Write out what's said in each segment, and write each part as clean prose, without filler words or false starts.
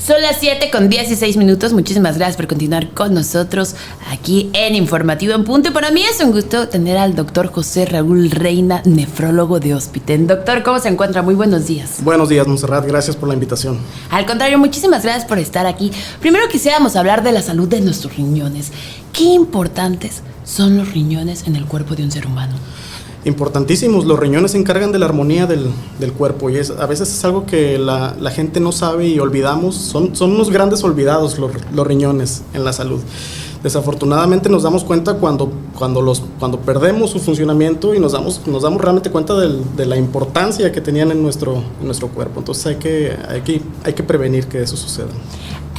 Son las 7:16. Muchísimas gracias por continuar con nosotros aquí en Informativo en Punto. Y para mí es un gusto tener al doctor José Raúl Reina, nefrólogo de Hospiten. Doctor, ¿cómo se encuentra? Muy buenos días. Buenos días, Montserrat. Gracias por la invitación. Al contrario, muchísimas gracias por estar aquí. Primero quisiéramos hablar de la salud de nuestros riñones. ¿Qué importantes son los riñones en el cuerpo de un ser humano? Importantísimos. Los riñones se encargan de la armonía del cuerpo y a veces es algo que la gente no sabe y olvidamos. Son unos grandes olvidados los riñones en la salud. Desafortunadamente nos damos cuenta cuando perdemos su funcionamiento y nos damos realmente cuenta de la importancia que tenían en nuestro cuerpo. Entonces hay que prevenir que eso suceda.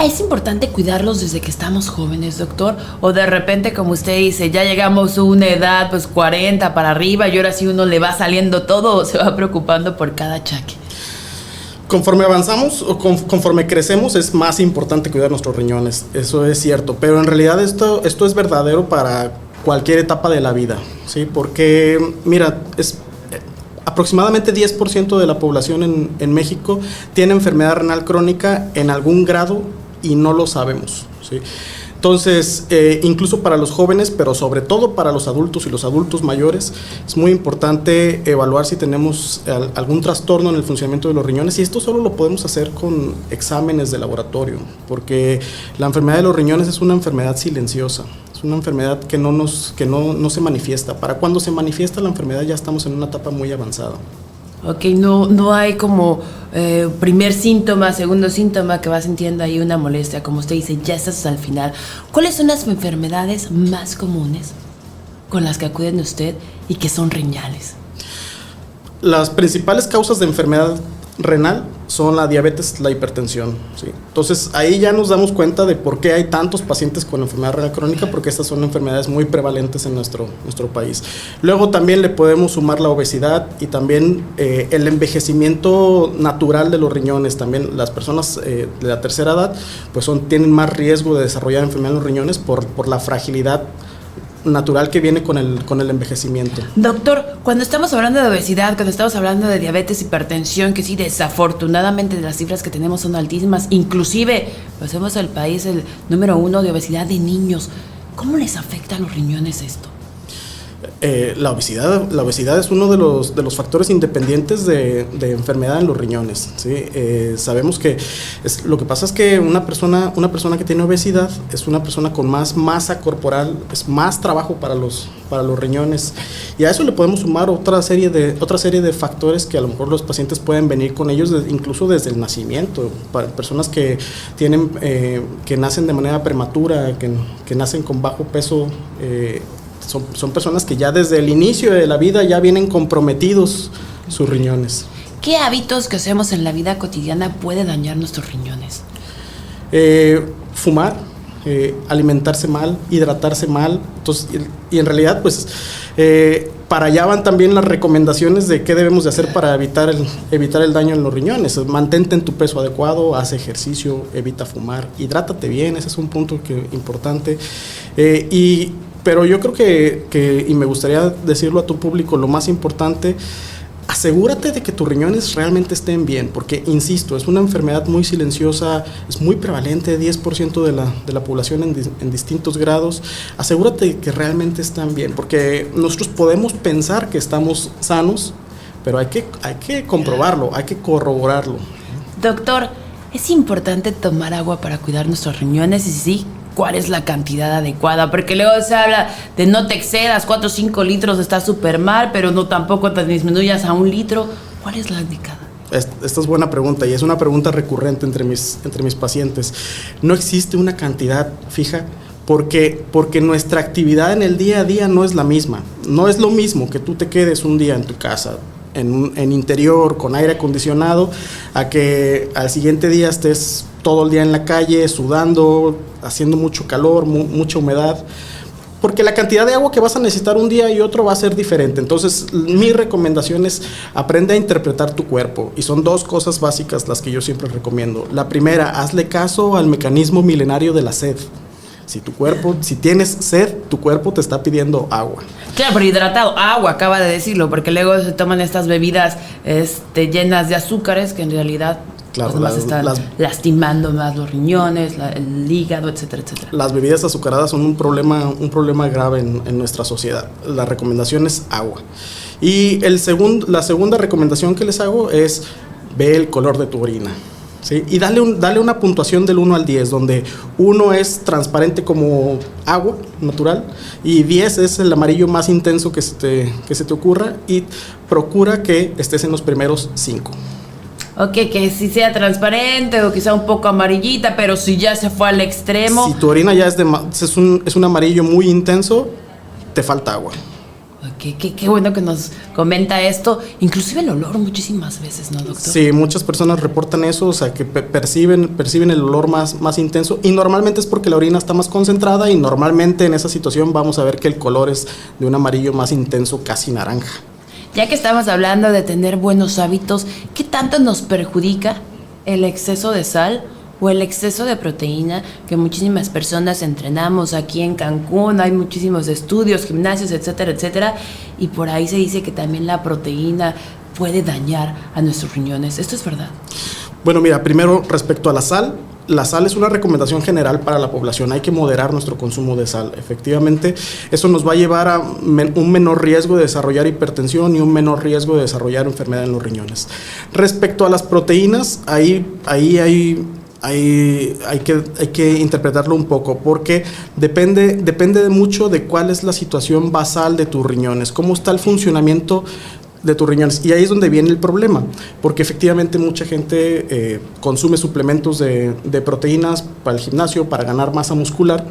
¿Es importante cuidarlos desde que estamos jóvenes, doctor? O de repente, como usted dice, ya llegamos a una edad, pues 40 para arriba, y ahora sí uno le va saliendo todo o se va preocupando por cada achaque. Conforme avanzamos o conforme crecemos es más importante cuidar nuestros riñones, eso es cierto, pero en realidad esto es verdadero para cualquier etapa de la vida, ¿sí? Porque, mira, aproximadamente 10% de la población en México tiene enfermedad renal crónica en algún grado y no lo sabemos, ¿sí? Entonces, incluso para los jóvenes, pero sobre todo para los adultos y los adultos mayores, es muy importante evaluar si tenemos algún trastorno en el funcionamiento de los riñones, y esto solo lo podemos hacer con exámenes de laboratorio, porque la enfermedad de los riñones es una enfermedad silenciosa, es una enfermedad que no se manifiesta. Para cuando se manifiesta la enfermedad ya estamos en una etapa muy avanzada. Ok, no hay como primer síntoma, segundo síntoma que va sintiendo ahí una molestia, como usted dice, ya estás al final. ¿Cuáles son las enfermedades más comunes con las que acuden usted y que son renales? Las principales causas de enfermedad renal son la diabetes, la hipertensión, ¿sí? Entonces ahí ya nos damos cuenta de por qué hay tantos pacientes con enfermedad renal crónica, porque estas son enfermedades muy prevalentes en nuestro país. Luego también le podemos sumar la obesidad y también el envejecimiento natural de los riñones. También las personas de la tercera edad pues tienen más riesgo de desarrollar enfermedad en los riñones por la fragilidad natural que viene con el envejecimiento. Doctor, cuando estamos hablando de obesidad, cuando estamos hablando de diabetes, hipertensión, que sí, desafortunadamente las cifras que tenemos son altísimas, inclusive pues somos el país el número 1 de obesidad de niños, ¿cómo les afecta a los riñones esto? La obesidad es uno de los factores independientes de enfermedad en los riñones, ¿sí? Sabemos que lo que pasa es que una persona que tiene obesidad es una persona con más masa corporal, es más trabajo para los riñones, y a eso le podemos sumar otra serie de factores que a lo mejor los pacientes pueden venir con ellos incluso desde el nacimiento. Para personas que nacen de manera prematura, que nacen con bajo peso, son personas que ya desde el inicio de la vida ya vienen comprometidos sus riñones. ¿Qué hábitos que hacemos en la vida cotidiana puede dañar nuestros riñones? Fumar, alimentarse mal, hidratarse mal. Entonces, y en realidad pues para allá van también las recomendaciones de qué debemos de hacer para evitar el daño en los riñones. Mantente en tu peso adecuado, haz ejercicio, evita fumar, hidrátate bien, ese es un punto importante. Pero yo creo que, y me gustaría decirlo a tu público, lo más importante, asegúrate de que tus riñones realmente estén bien, porque, insisto, es una enfermedad muy silenciosa, es muy prevalente, 10% de la población en distintos grados. Asegúrate de que realmente están bien, porque nosotros podemos pensar que estamos sanos, pero hay que comprobarlo, hay que corroborarlo. Doctor, ¿es importante tomar agua para cuidar nuestros riñones? Y sí, ¿cuál es la cantidad adecuada? Porque luego se habla de no te excedas, 4 o 5 litros está súper mal, pero no tampoco te disminuyas a 1 litro. ¿Cuál es la indicada? Esta es buena pregunta, y es una pregunta recurrente entre mis pacientes. No existe una cantidad fija porque nuestra actividad en el día a día no es la misma. No es lo mismo que tú te quedes un día en tu casa, en interior, con aire acondicionado, a que al siguiente día estés todo el día en la calle, sudando, haciendo mucho calor, mucha humedad, porque la cantidad de agua que vas a necesitar un día y otro va a ser diferente. Entonces, mi recomendación es aprende a interpretar tu cuerpo, y son 2 cosas básicas las que yo siempre recomiendo. La primera, hazle caso al mecanismo milenario de la sed. Si tienes sed, tu cuerpo te está pidiendo agua. Claro, pero hidratado, agua, acaba de decirlo, porque luego se toman estas bebidas llenas de azúcares que en realidad Claro, Además están lastimando más los riñones, el hígado, etcétera, etcétera. Las bebidas azucaradas son un problema grave en nuestra sociedad. La recomendación es agua. Y la segunda recomendación que les hago es ve el color de tu orina. ¿Sí? Y dale una puntuación del 1 al 10, donde 1 es transparente como agua natural y 10 es el amarillo más intenso que se te ocurra, y procura que estés en los primeros 5. Ok, que si sea transparente o quizá un poco amarillita, pero si ya se fue al extremo. Si tu orina ya es un amarillo muy intenso, te falta agua. Qué bueno que nos comenta esto. Inclusive el olor muchísimas veces, ¿no, doctor? Sí, muchas personas reportan eso, o sea, que perciben el olor más intenso, y normalmente es porque la orina está más concentrada, y normalmente en esa situación vamos a ver que el color es de un amarillo más intenso, casi naranja. Ya que estamos hablando de tener buenos hábitos, ¿qué tanto nos perjudica el exceso de sal o el exceso de proteína que muchísimas personas entrenamos aquí en Cancún? Hay muchísimos estudios, gimnasios, etcétera, etcétera, y por ahí se dice que también la proteína puede dañar a nuestros riñones. ¿Esto es verdad? Bueno, mira, primero respecto a la sal es una recomendación general para la población. Hay que moderar nuestro consumo de sal. Efectivamente, eso nos va a llevar a un menor riesgo de desarrollar hipertensión y un menor riesgo de desarrollar enfermedad en los riñones. Respecto a las proteínas, ahí hay que interpretarlo un poco, porque depende de mucho de cuál es la situación basal de tus riñones, cómo está el funcionamiento de tus riñones, y ahí es donde viene el problema, porque efectivamente mucha gente consume suplementos de proteínas para el gimnasio, para ganar masa muscular,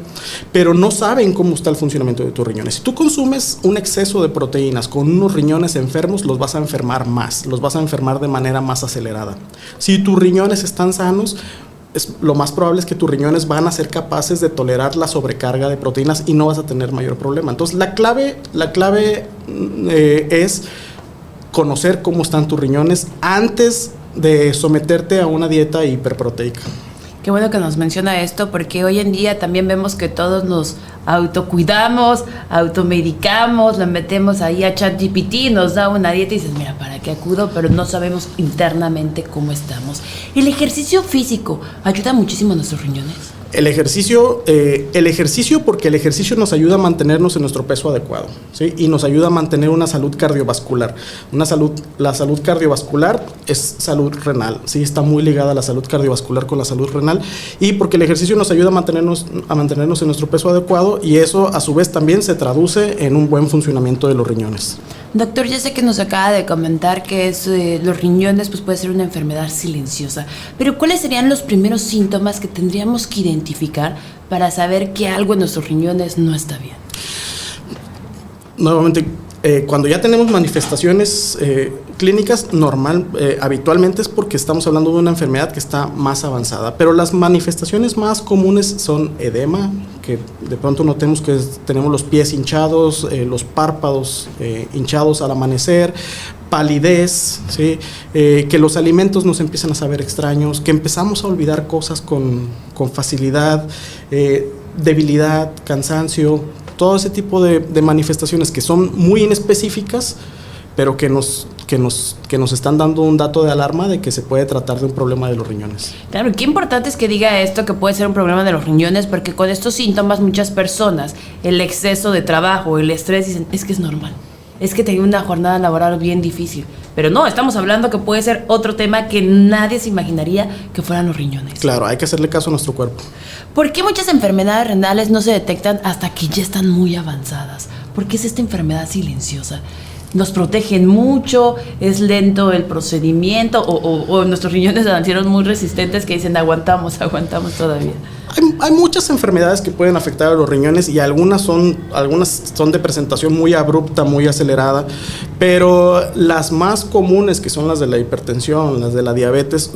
pero no saben cómo está el funcionamiento de tus riñones. Si tú consumes un exceso de proteínas con unos riñones enfermos, los vas a enfermar más, los vas a enfermar de manera más acelerada. Si tus riñones están sanos, lo más probable es que tus riñones van a ser capaces de tolerar la sobrecarga de proteínas y no vas a tener mayor problema. Entonces, la clave es conocer cómo están tus riñones antes de someterte a una dieta hiperproteica. Qué bueno que nos menciona esto, porque hoy en día también vemos que todos nos autocuidamos, automedicamos, lo metemos ahí a ChatGPT, nos da una dieta y dices, mira, ¿para qué acudo? Pero no sabemos internamente cómo estamos. ¿El ejercicio físico ayuda muchísimo a nuestros riñones? El ejercicio, porque el ejercicio nos ayuda a mantenernos en nuestro peso adecuado, ¿sí? Y nos ayuda a mantener una salud cardiovascular. La salud cardiovascular es salud renal, ¿sí? Está muy ligada a la salud cardiovascular con la salud renal, y porque el ejercicio nos ayuda a mantenernos en nuestro peso adecuado, y eso a su vez también se traduce en un buen funcionamiento de los riñones. Doctor, ya sé que nos acaba de comentar que los riñones pues puede ser una enfermedad silenciosa, pero ¿cuáles serían los primeros síntomas que tendríamos que identificar para saber que algo en nuestros riñones no está bien? Nuevamente, cuando ya tenemos manifestaciones clínicas, habitualmente es porque estamos hablando de una enfermedad que está más avanzada, pero las manifestaciones más comunes son edema, que de pronto notemos que tenemos los pies hinchados, los párpados hinchados al amanecer, palidez, ¿sí? Que los alimentos nos empiezan a saber extraños, que empezamos a olvidar cosas con facilidad, debilidad, cansancio, todo ese tipo de manifestaciones que son muy inespecíficas, pero que nos están dando un dato de alarma de que se puede tratar de un problema de los riñones. Claro, qué importante es que diga esto, que puede ser un problema de los riñones, porque con estos síntomas muchas personas, el exceso de trabajo, el estrés, dicen, es que es normal, es que tengo una jornada laboral bien difícil. Pero no, estamos hablando que puede ser otro tema que nadie se imaginaría que fueran los riñones. Claro, hay que hacerle caso a nuestro cuerpo. ¿Por qué muchas enfermedades renales no se detectan hasta que ya están muy avanzadas? ¿Por qué es esta enfermedad silenciosa? ¿Nos protegen mucho? ¿Es lento el procedimiento? ¿O nuestros riñones nacieron muy resistentes que dicen aguantamos todavía? Hay muchas enfermedades que pueden afectar a los riñones, y algunas son de presentación muy abrupta, muy acelerada, pero las más comunes, que son las de la hipertensión, las de la diabetes,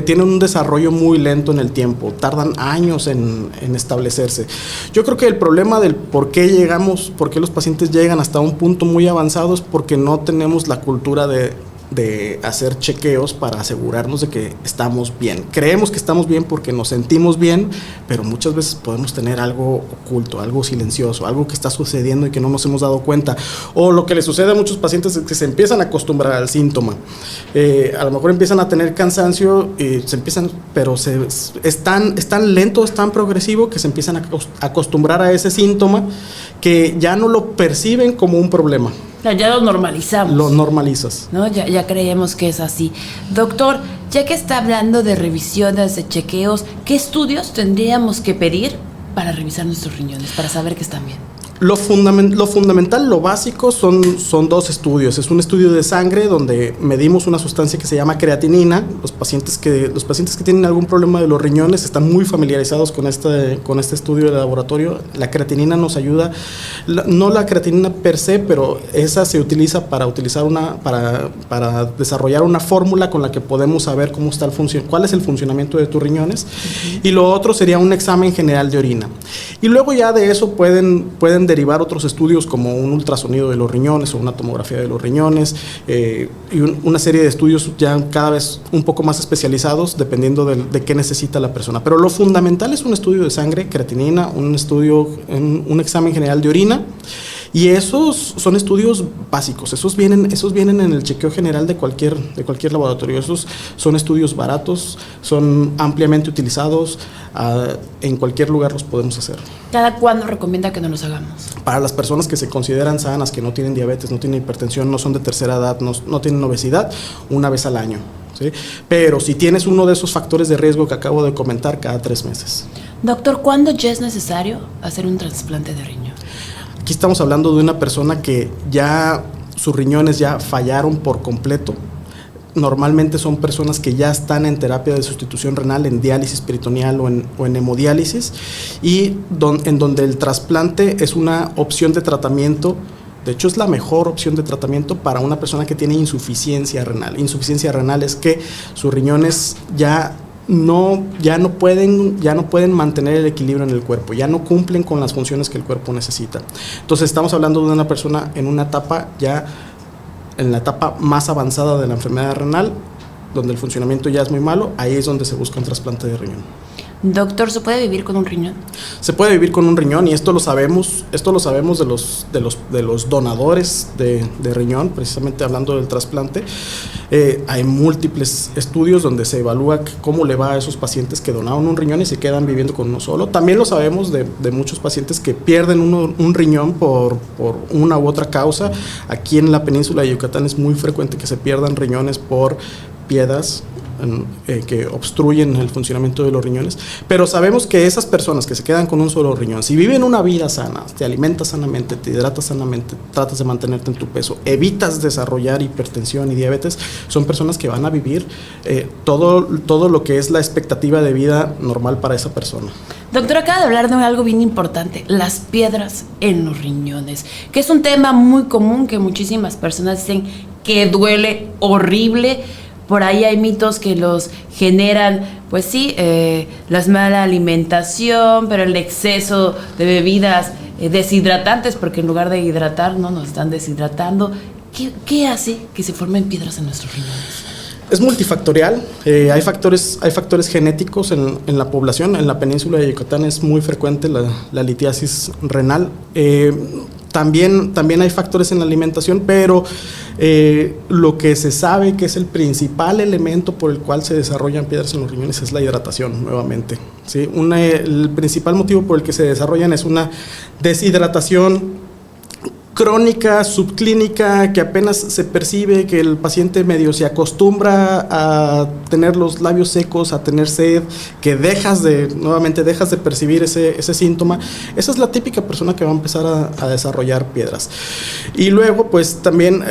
tienen un desarrollo muy lento en el tiempo, tardan años en establecerse. Yo creo que el problema del por qué los pacientes llegan hasta un punto muy avanzado es porque no tenemos la cultura de de hacer chequeos para asegurarnos de que estamos bien. Creemos que estamos bien porque nos sentimos bien, pero muchas veces podemos tener algo oculto, algo silencioso, algo que está sucediendo y que no nos hemos dado cuenta. O lo que le sucede a muchos pacientes es que se empiezan a acostumbrar al síntoma. A lo mejor empiezan a tener cansancio y pero es tan lento, es tan progresivo que se empiezan a acostumbrar a ese síntoma que ya no lo perciben como un problema. Ya lo normalizamos. Lo normalizas. ¿No? Ya creemos que es así. Doctor, ya que está hablando de revisiones, de chequeos, ¿qué estudios tendríamos que pedir para revisar nuestros riñones, para saber que están bien? Lo fundamental, lo básico son 2 estudios. Es un estudio de sangre donde medimos una sustancia que se llama creatinina. Los pacientes que tienen algún problema de los riñones están muy familiarizados con este estudio de laboratorio. La creatinina nos ayuda, no la creatinina per se, pero esa se utiliza para desarrollar una fórmula con la que podemos saber cómo está cuál es el funcionamiento de tus riñones. Y lo otro sería un examen general de orina. Y luego ya de eso pueden derivar otros estudios como un ultrasonido de los riñones o una tomografía de los riñones y una serie de estudios ya cada vez un poco más especializados dependiendo de qué necesita la persona. Pero lo fundamental es un estudio de sangre, creatinina, un examen general de orina. Y esos son estudios básicos, esos vienen en el chequeo general de cualquier laboratorio. Esos son estudios baratos, son ampliamente utilizados, en cualquier lugar los podemos hacer. ¿Cada cuándo recomienda que nos los hagamos? Para las personas que se consideran sanas, que no tienen diabetes, no tienen hipertensión, no son de tercera edad, no tienen obesidad, una vez al año. ¿Sí? Pero si tienes uno de esos factores de riesgo que acabo de comentar, cada 3 meses. Doctor, ¿cuándo ya es necesario hacer un trasplante de riñón? Aquí estamos hablando de una persona que ya sus riñones ya fallaron por completo. Normalmente son personas que ya están en terapia de sustitución renal, en diálisis peritoneal o en hemodiálisis, y en donde el trasplante es una opción de tratamiento. De hecho, es la mejor opción de tratamiento para una persona que tiene insuficiencia renal. Insuficiencia renal es que sus riñones ya no pueden mantener el equilibrio en el cuerpo, ya no cumplen con las funciones que el cuerpo necesita. Entonces estamos hablando de una persona en la etapa más avanzada de la enfermedad renal, donde el funcionamiento ya es muy malo. Ahí es donde se busca un trasplante de riñón. Doctor, ¿se puede vivir con un riñón? Se puede vivir con un riñón, y esto lo sabemos de los donadores de riñón, precisamente hablando del trasplante. Hay múltiples estudios donde se evalúa cómo le va a esos pacientes que donaron un riñón y se quedan viviendo con uno solo. También lo sabemos de muchos pacientes que pierden un riñón por una u otra causa. Aquí en la península de Yucatán es muy frecuente que se pierdan riñones por piedras que obstruyen el funcionamiento de los riñones, pero sabemos que esas personas que se quedan con un solo riñón, si viven una vida sana, te alimentas sanamente, te hidratas sanamente, tratas de mantenerte en tu peso, evitas desarrollar hipertensión y diabetes, son personas que van a vivir todo lo que es la expectativa de vida normal para esa persona. Doctor, acaba de hablar de algo bien importante, las piedras en los riñones, que es un tema muy común que muchísimas personas dicen que duele horrible. Por ahí hay mitos que los generan, pues sí, la mala alimentación, pero el exceso de bebidas deshidratantes, porque en lugar de hidratar, no nos están deshidratando. ¿Qué hace que se formen piedras en nuestros riñones? Es multifactorial, hay factores genéticos en la población. En la península de Yucatán es muy frecuente la litiasis renal. También hay factores en la alimentación, pero lo que se sabe que es el principal elemento por el cual se desarrollan piedras en los riñones es la hidratación, nuevamente. ¿Sí? El principal motivo por el que se desarrollan es una deshidratación crónica, subclínica, que apenas se percibe, que el paciente medio se acostumbra a tener los labios secos, a tener sed, que dejas de percibir ese síntoma. Esa es la típica persona que va a empezar a desarrollar piedras. Y luego, pues también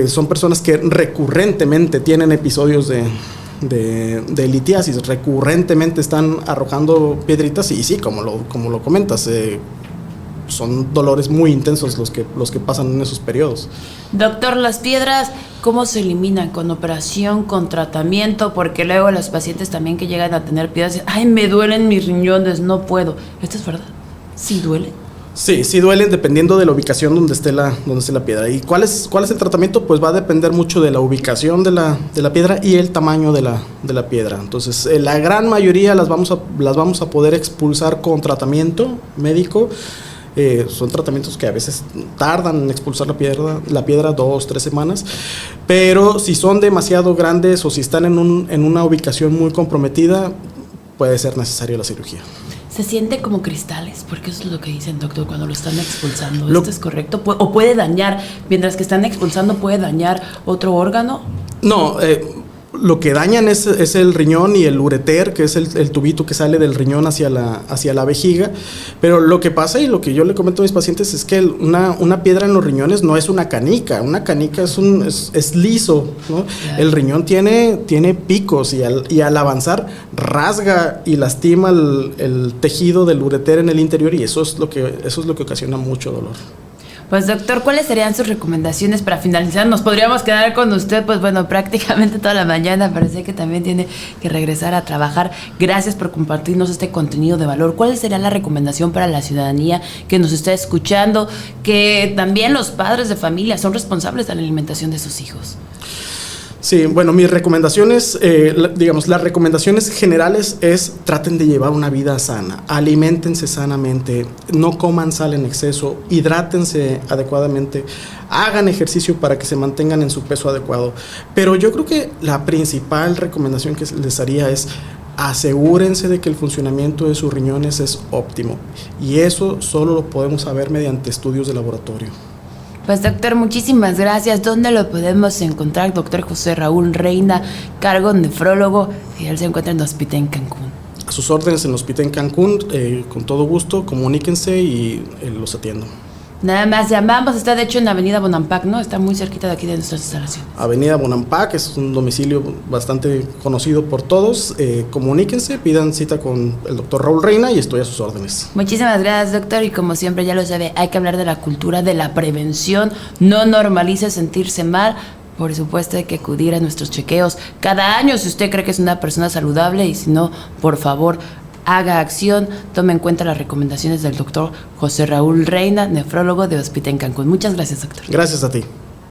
son personas que recurrentemente tienen episodios de litiasis, recurrentemente están arrojando piedritas, y sí, como lo comentas, son dolores muy intensos los que pasan en esos periodos. Doctor, las piedras, ¿cómo se eliminan? ¿Con operación, con tratamiento? Porque luego los pacientes también que llegan a tener piedras dicen, ay, me duelen mis riñones, no puedo. ¿Esto es verdad? ¿Sí duele? Sí, sí duelen dependiendo de la ubicación donde esté la piedra. ¿Y cuál es el tratamiento? Pues va a depender mucho de la ubicación de la piedra y el tamaño de la piedra. Entonces, la gran mayoría las vamos a poder expulsar con tratamiento médico. Son tratamientos que a veces tardan en expulsar la piedra 2-3 semanas, pero si son demasiado grandes o si están en una ubicación muy comprometida, puede ser necesaria la cirugía. ¿Se siente como cristales? Porque eso es lo que dicen, doctor, cuando lo están expulsando. ¿Esto es correcto? ¿O puede dañar, mientras que están expulsando, puede dañar otro órgano? No, lo que dañan es el riñón y el ureter, que es el tubito que sale del riñón hacia la vejiga. Pero lo que pasa y lo que yo le comento a mis pacientes es que una piedra en los riñones no es una canica. Una canica es liso, ¿no? Claro. El riñón tiene picos y al avanzar rasga y lastima el tejido del ureter en el interior, y eso es lo que ocasiona mucho dolor. Pues doctor, ¿cuáles serían sus recomendaciones para finalizar? Nos podríamos quedar con usted, pues bueno, prácticamente toda la mañana, pero sé que también tiene que regresar a trabajar. Gracias por compartirnos este contenido de valor. ¿Cuál sería la recomendación para la ciudadanía que nos está escuchando? Que también los padres de familia son responsables de la alimentación de sus hijos. Sí, bueno, mis recomendaciones, las recomendaciones generales es: traten de llevar una vida sana, aliméntense sanamente, no coman sal en exceso, hidrátense adecuadamente, hagan ejercicio para que se mantengan en su peso adecuado. Pero yo creo que la principal recomendación que les haría es: asegúrense de que el funcionamiento de sus riñones es óptimo, y eso solo lo podemos saber mediante estudios de laboratorio. Pues doctor, muchísimas gracias. ¿Dónde lo podemos encontrar? Doctor José Raúl Reina, cargo nefrólogo, y él se encuentra en el hospital en Cancún. A sus órdenes en el hospital en Cancún, con todo gusto, comuníquense y los atiendo. Nada más llamamos, está de hecho en Avenida Bonampak, ¿no? Está muy cerquita de aquí de nuestras instalaciones. Avenida Bonampak es un domicilio bastante conocido por todos. Comuníquense, pidan cita con el doctor Raúl Reina y estoy a sus órdenes. Muchísimas gracias, doctor, y como siempre ya lo sabe, hay que hablar de la cultura de la prevención. No normalice sentirse mal. Por supuesto hay que acudir a nuestros chequeos cada año si usted cree que es una persona saludable, y si no, por favor, haga acción, tome en cuenta las recomendaciones del doctor José Raúl Reina, nefrólogo de Hospital en Cancún. Muchas gracias, doctor. Gracias a ti.